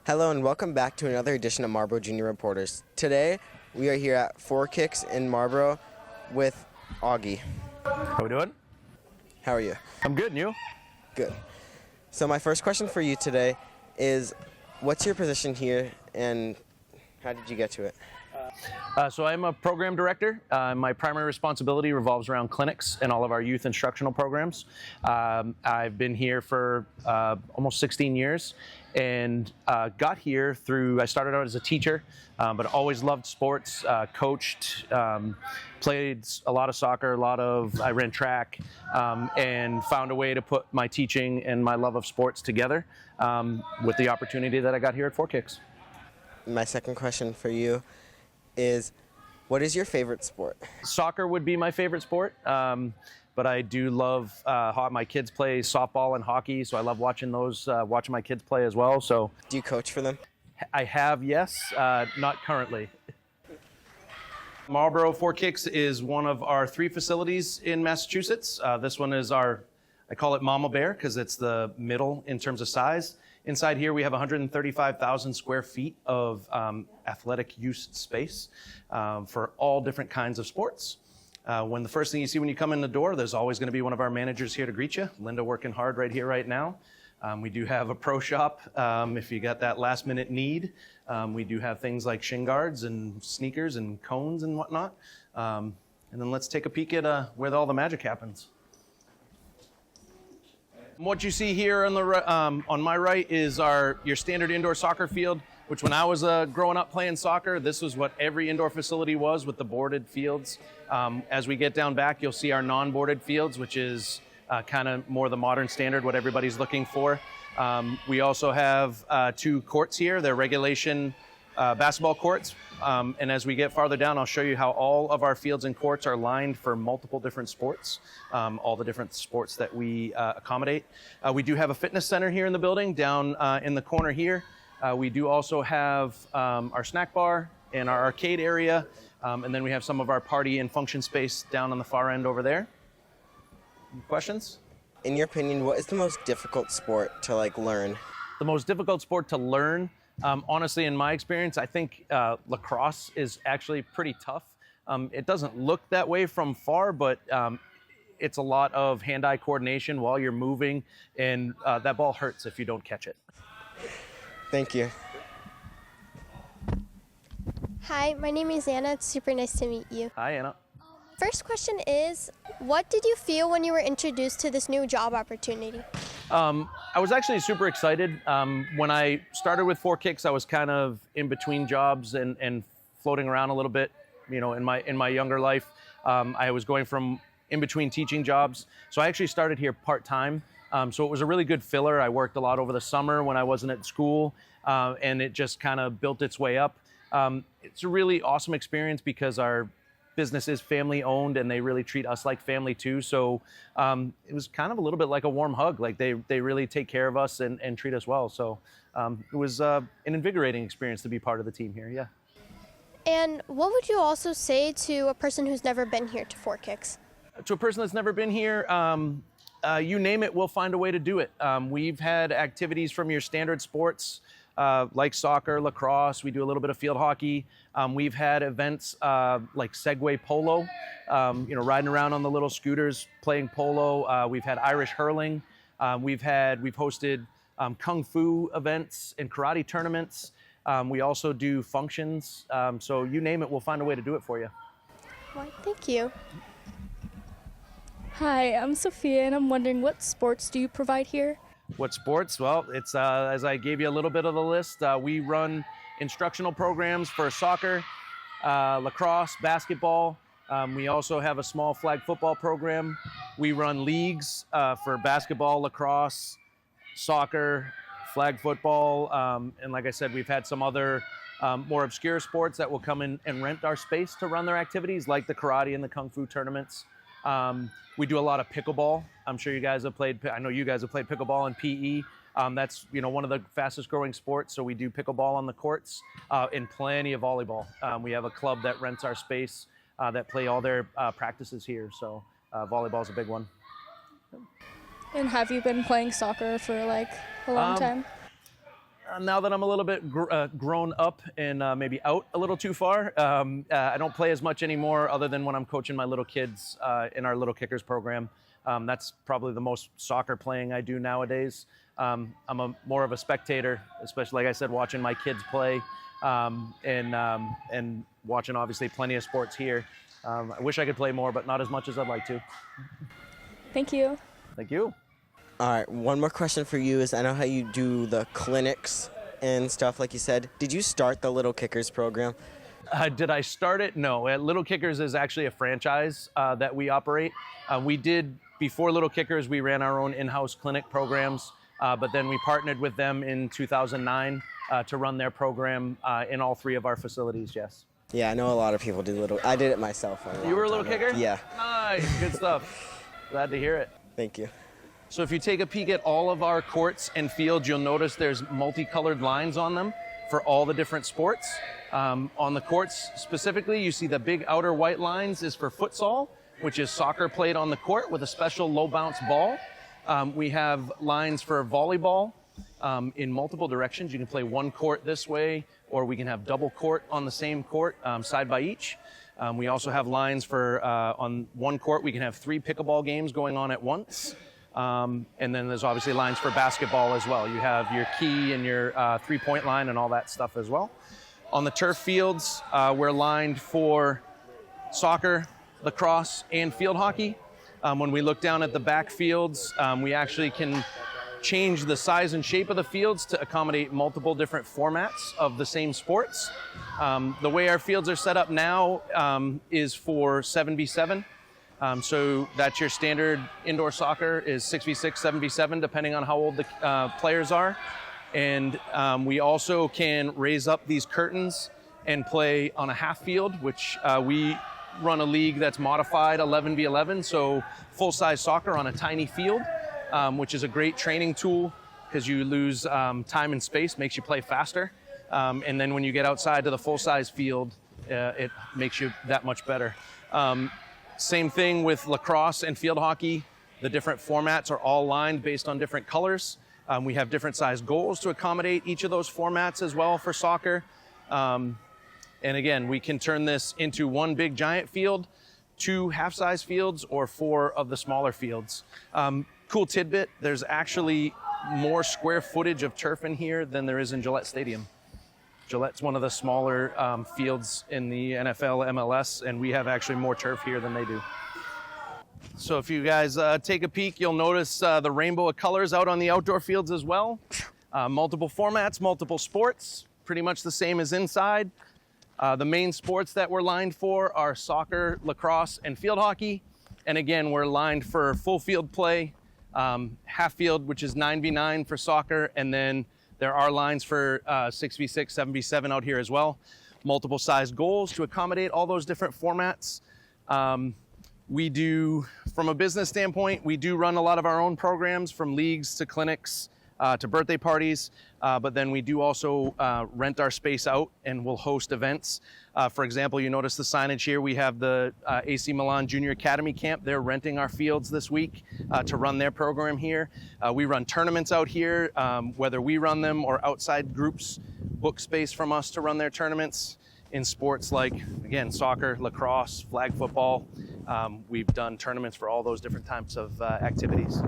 Hello and welcome back to another edition of Marlborough Junior Reporters. Today we are here at Fore Kicks in Marlborough with Augie. How we doing? How are you? I'm good, and you? Good. So my first question for you today is, what's your position here and how did you get to it? So I'm a program director. My primary responsibility revolves around clinics and all of our youth instructional programs. I've been here for almost 16 years and got here through, I started out as a teacher, but always loved sports, coached, played a lot of soccer, I ran track, and found a way to put my teaching and my love of sports together with the opportunity that I got here at Fore Kicks. My second question for you is, what is your favorite sport? Soccer would be my favorite sport, but I do love, my kids play softball and hockey, so I love watching those, watching my kids play as well. So, do you coach for them? I have, yes, not currently. Marlborough Fore Kicks is one of our 3 facilities in Massachusetts. This one is I call it Mama Bear because it's the middle in terms of size. Inside here, we have 135,000 square feet of athletic use space for all different kinds of sports. The first thing you see when you come in the door, there's always going to be one of our managers here to greet you. Linda working hard right here, right now. We do have a pro shop if you got that last minute need. We do have things like shin guards and sneakers and cones and whatnot. And then let's take a peek at where all the magic happens. What you see here on my right is your standard indoor soccer field, which when I was growing up playing soccer, this was what every indoor facility was with the boarded fields. As we get down back, you'll see our non-boarded fields, which is kind of more the modern standard, what everybody's looking for. We also have 2 courts here. They're regulation basketball courts. And as we get farther down, I'll show you how all of our fields and courts are lined for multiple different sports, all the different sports that we accommodate. We do have a fitness center here in the building, down in the corner here. We do also have our snack bar and our arcade area, and then we have some of our party and function space down on the far end over there. Any questions? In your opinion, what is the most difficult sport to learn? The most difficult sport to learn? Honestly, in my experience, I think lacrosse is actually pretty tough. It doesn't look that way from far, but it's a lot of hand-eye coordination while you're moving, and that ball hurts if you don't catch it. Thank you. Hi, my name is Anna. It's super nice to meet you. Hi, Anna. First question is, what did you feel when you were introduced to this new job opportunity? I was actually super excited. When I started with Fore Kicks, I was kind of in between jobs and floating around a little bit, in my younger life. I was going from in between teaching jobs. So I actually started here part-time. So it was a really good filler. I worked a lot over the summer when I wasn't at school, and it just kind of built its way up. It's a really awesome experience because our business is family owned and they really treat us like family too. So it was kind of a little bit like a warm hug. Like they really take care of us and treat us well. So it was an invigorating experience to be part of the team here, yeah. And what would you also say to a person who's never been here to Fore Kicks? To a person that's never been here, you name it, we'll find a way to do it. We've had activities from your standard sports, like soccer, lacrosse. We do a little bit of field hockey. We've had events like Segway polo, riding around on the little scooters, playing polo. We've had Irish hurling. We've hosted kung fu events and karate tournaments. We also do functions. So you name it, we'll find a way to do it for you. Well, thank you. Hi, I'm Sophia, and I'm wondering, what sports do you provide here? What sports? Well, it's as I gave you a little bit of the list, we run instructional programs for soccer, lacrosse, basketball. We also have a small flag football program. We run leagues for basketball, lacrosse, soccer, flag football, and like I said, we've had some other more obscure sports that will come in and rent our space to run their activities, like the karate and the kung fu tournaments. We do a lot of pickleball. I'm sure you guys have played, I know you guys have played pickleball and PE. That's one of the fastest growing sports, so we do pickleball on the courts and plenty of volleyball. We have a club that rents our space that play all their practices here, so volleyball is a big one. And have you been playing soccer for like a long time? Now that I'm a little bit grown up and maybe out a little too far, I don't play as much anymore other than when I'm coaching my little kids in our Little Kickers program. That's probably the most soccer playing I do nowadays. I'm more of a spectator, especially, like I said, watching my kids play and watching obviously plenty of sports here. I wish I could play more, but not as much as I'd like to. Thank you. Thank you. All right, one more question for you is, I know how you do the clinics and stuff like you said. Did you start the Little Kickers program? Did I start it? No. Little Kickers is actually a franchise that we operate. We did, before Little Kickers, we ran our own in-house clinic programs, but then we partnered with them in 2009 to run their program in all 3 of our facilities, yes. Yeah, I know a lot of people do I did it myself. You were a Little Kicker? Yeah. Nice, good stuff. Glad to hear it. Thank you. So if you take a peek at all of our courts and fields, you'll notice there's multicolored lines on them for all the different sports. On the courts specifically, you see the big outer white lines is for futsal, which is soccer played on the court with a special low bounce ball. We have lines for volleyball in multiple directions. You can play one court this way, or we can have double court on the same court, side by each. We also have lines for, on one court, we can have 3 pickleball games going on at once. And then there's obviously lines for basketball as well. You have your key and your 3-point line and all that stuff as well. On the turf fields, we're lined for soccer, lacrosse, and field hockey. When we look down at the back fields, we actually can change the size and shape of the fields to accommodate multiple different formats of the same sports. The way our fields are set up now is for 7v7. So that's your standard indoor soccer is 6v6, 7v7, depending on how old the players are. And we also can raise up these curtains and play on a half field, which we run a league that's modified 11v11, so full-size soccer on a tiny field, which is a great training tool because you lose time and space, makes you play faster. And then when you get outside to the full-size field, it makes you that much better. Same thing with lacrosse and field hockey. The different formats are all lined based on different colors. We have different size goals to accommodate each of those formats as well for soccer. And again, we can turn this into one big giant field, 2 half-size fields, or 4 of the smaller fields. Cool tidbit, there's actually more square footage of turf in here than there is in Gillette Stadium. Gillette's one of the smaller fields in the NFL, MLS, and we have actually more turf here than they do. So if you guys take a peek, you'll notice the rainbow of colors out on the outdoor fields as well. Multiple formats, multiple sports, pretty much the same as inside. The main sports that we're lined for are soccer, lacrosse, and field hockey. And again, we're lined for full field play, half field, which is 9v9 for soccer, and then there are lines for 6v6, 7v7 out here as well. Multiple size goals to accommodate all those different formats. We do, from a business standpoint, we do run a lot of our own programs, from leagues to clinics to birthday parties, but then we do also rent our space out and we'll host events. For example, you notice the signage here. We have the AC Milan Junior Academy Camp. They're renting our fields this week to run their program here. We run tournaments out here, whether we run them or outside groups book space from us to run their tournaments in sports like, again, soccer, lacrosse, flag football. We've done tournaments for all those different types of activities.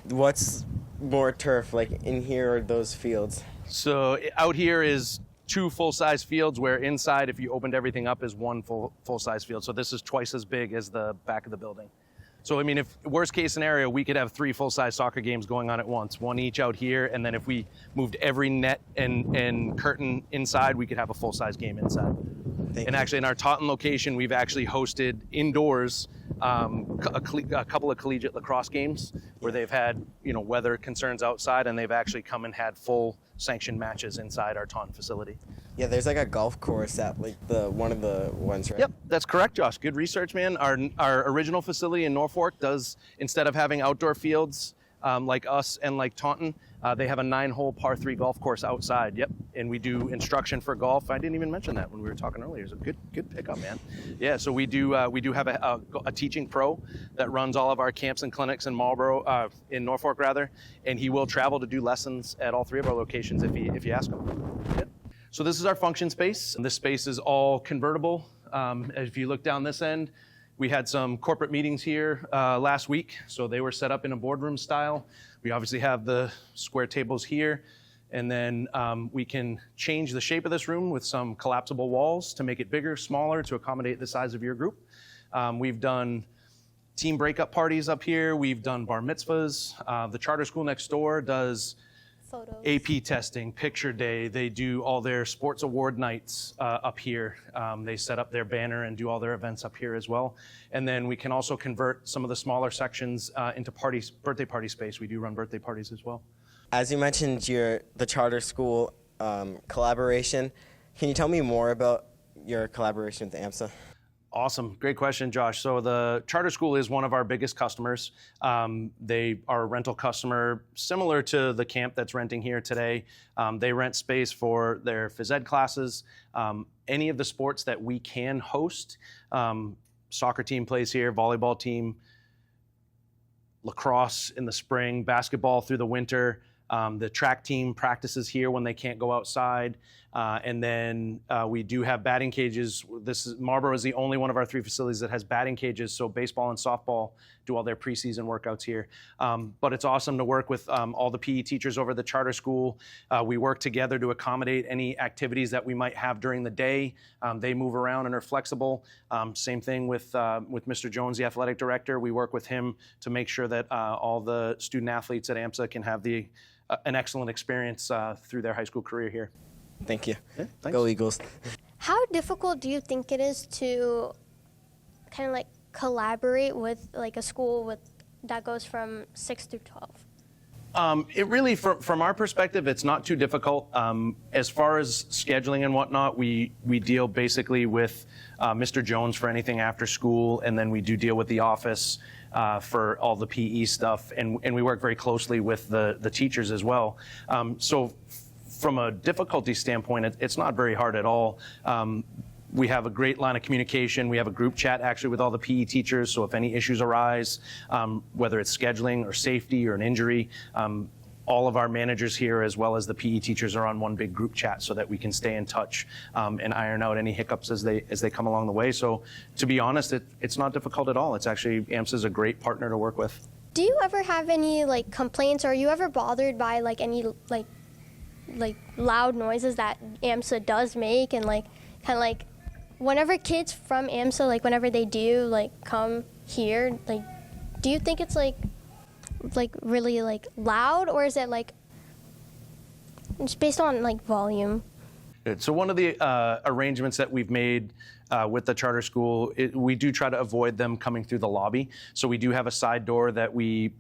What's more turf, like in here or those fields? So out here is 2 full-size fields, where inside, if you opened everything up, is 1 full-size field. So this is twice as big as the back of the building. So, I mean, if worst case scenario, we could have 3 full-size soccer games going on at once, one each out here, and then if we moved every net and curtain inside, we could have a full-size game inside. And actually, in our Taunton location, we've actually hosted indoors a couple of collegiate lacrosse games where they've had, weather concerns outside, and they've actually come and had full sanctioned matches inside our Taunton facility. Yeah, there's like a golf course at like one of the ones, right? Yep, that's correct, Josh. Good research, man. Our original facility in Norfolk does, instead of having outdoor fields like us and like Taunton, they have a 9-hole par 3 golf course outside. Yep, and we do instruction for golf. I didn't even mention that when we were talking earlier. It's a good pickup, man. Yeah, so we do have a teaching pro that runs all of our camps and clinics in Marlborough, in Norfolk rather, and he will travel to do lessons at all 3 of our locations if you ask him. Yep. So this is our function space. This space is all convertible. If you look down this end, we had some corporate meetings here last week, so they were set up in a boardroom style. We obviously have the square tables here, and then we can change the shape of this room with some collapsible walls to make it bigger, smaller, to accommodate the size of your group. We've done team breakup parties up here. We've done bar mitzvahs. The charter school next door does Photos. AP testing, picture day. They do all their sports award nights up here. They set up their banner and do all their events up here as well. And then we can also convert some of the smaller sections into birthday party space. We do run birthday parties as well. As you mentioned, the charter school collaboration. Can you tell me more about your collaboration with AMSA? Awesome. Great question, Josh. So the charter school is one of our biggest customers. They are a rental customer similar to the camp that's renting here today. They rent space for their phys ed classes, any of the sports that we can host. Soccer team plays here, volleyball team, lacrosse in the spring, basketball through the winter. The track team practices here when they can't go outside. And then we do have batting cages. Marlborough is the only one of our 3 facilities that has batting cages, so baseball and softball do all their preseason workouts here. But it's awesome to work with all the PE teachers over the charter school. We work together to accommodate any activities that we might have during the day. They move around and are flexible. Same thing with Mr. Jones, the athletic director. We work with him to make sure that all the student athletes at AMSA can have an excellent experience through their high school career here. Thank you. Yeah, thanks. Go Eagles. How difficult do you think it is to kind of like collaborate with like a school that goes from 6 through 12? It really, from our perspective, it's not too difficult. As far as scheduling and whatnot, we deal basically with Mr. Jones for anything after school, and then we do deal with the office for all the PE stuff, and we work very closely with the teachers as well. So from a difficulty standpoint, it's not very hard at all. We have a great line of communication. We have a group chat actually with all the PE teachers, so if any issues arise, whether it's scheduling or safety or an injury, all of our managers here as well as the PE teachers are on one big group chat so that we can stay in touch and iron out any hiccups as they come along the way. So to be honest, it's not difficult at all. It's actually, AMSA is a great partner to work with. Do you ever have any like complaints, or are you ever bothered by like any like loud noises that AMSA does make, and like kind of like whenever kids from AMSA, like whenever they do like come here, like do you think it's like really like loud, or is it like it's based on like volume? So one of the arrangements that we've made with the charter school, we do try to avoid them coming through the lobby. So we do have a side door that we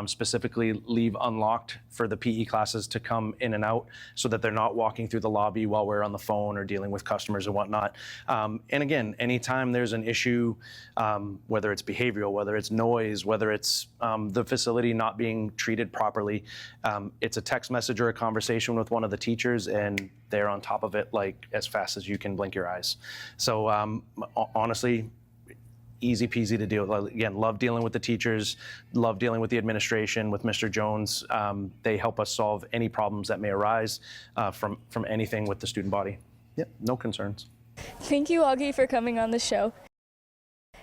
specifically leave unlocked for the PE classes to come in and out so that they're not walking through the lobby while we're on the phone or dealing with customers and whatnot. And again, anytime there's an issue, whether it's behavioral, whether it's noise, whether it's the facility not being treated properly, it's a text message or a conversation with one of the teachers, and they're on top of it like as fast as you can blink your eyes. So honestly, easy peasy to deal with. Again, love dealing with the teachers, love dealing with the administration, with Mr. Jones. They help us solve any problems that may arise from anything with the student body. Yep, no concerns. Thank you, Augie, for coming on the show.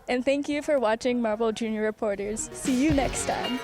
And thank you for watching Marlborough Junior Reporters. See you next time.